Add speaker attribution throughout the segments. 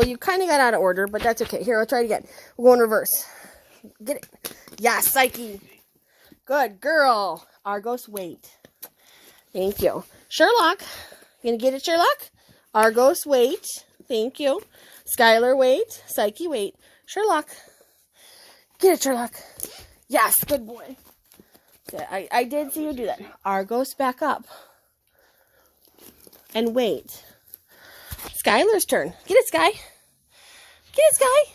Speaker 1: Well, you kind of got out of order, but that's okay. Here, I'll try it again. We'll go in reverse. Get it. Yes, Psyche. Good girl. Argos, wait. Thank you. Sherlock. You gonna get it, Sherlock? Argos, wait. Thank you. Skylar, wait. Psyche, wait. Sherlock. Get it, Sherlock. Yes, good boy. I did see you do that. Argos, back up. And wait. Skylar's turn. Get it, Sky. Get it, Sky.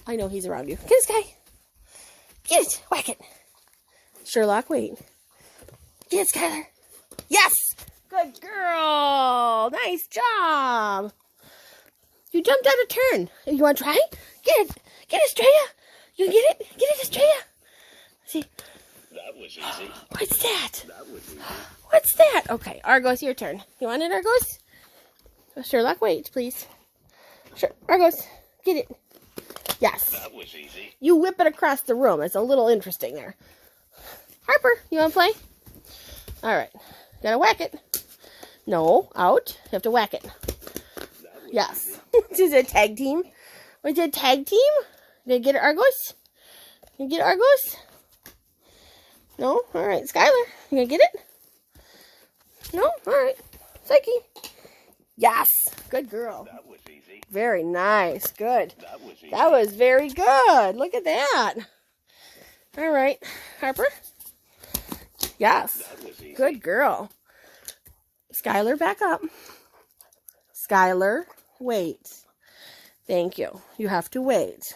Speaker 1: I know he's around you. Get it, Sky. Get it. Whack it. Sherlock, wait. Get it, Skylar. Yes. Good girl. Nice job. You jumped out of turn. You want to try? Get it. Get it, Estrella. You get it? Get it, Estrella. See?
Speaker 2: That was easy.
Speaker 1: What's that?
Speaker 2: That was easy.
Speaker 1: What's that? Okay, Argos, your turn. You want it, Argos? Sherlock, wait, please. Sure, Argos, get it. Yes.
Speaker 2: That was easy.
Speaker 1: You whip it across the room. It's a little interesting there. Harper, you want to play? All right. Gotta whack it. No, out. You have to whack it. Yes. This is a tag team. What's a tag team? Did you get it, Argos? You get it, Argos? No? All right. Skylar, you gonna get it? No? All right. Psyche. Yes. Good girl.
Speaker 2: That was easy.
Speaker 1: Very nice. Good.
Speaker 2: That was easy.
Speaker 1: That was very good. Look at that. All right. Harper? Yes.
Speaker 2: That was easy.
Speaker 1: Good girl. Skylar, back up. Skylar, wait. Thank you. You have to wait.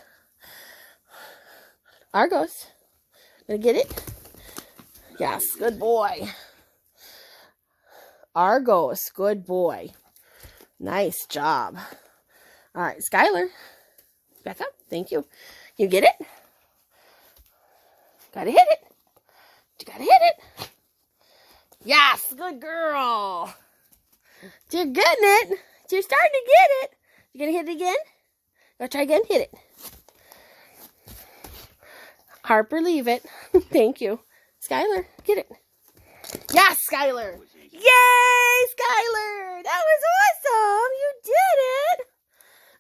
Speaker 1: Argos. Gonna get it? Yes. Good boy. Argos. Good boy. Nice job. All right, Skylar. Back up. Thank you. You get it? Gotta hit it. You gotta hit it. Yes, good girl. You're getting it. You're starting to get it. You gonna hit it again? Gotta try again. Hit it. Harper, leave it. Thank you. Skylar, get it. Yes, Skylar. Yay, Skylar. That was awesome. You did it.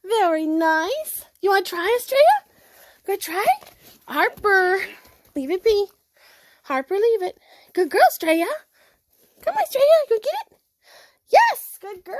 Speaker 1: Very nice. You want to try, Estrella? Good try? Harper, leave it be. Harper, leave it. Good girl, Estrella. Come on, Estrella. You get it? Yes, good girl.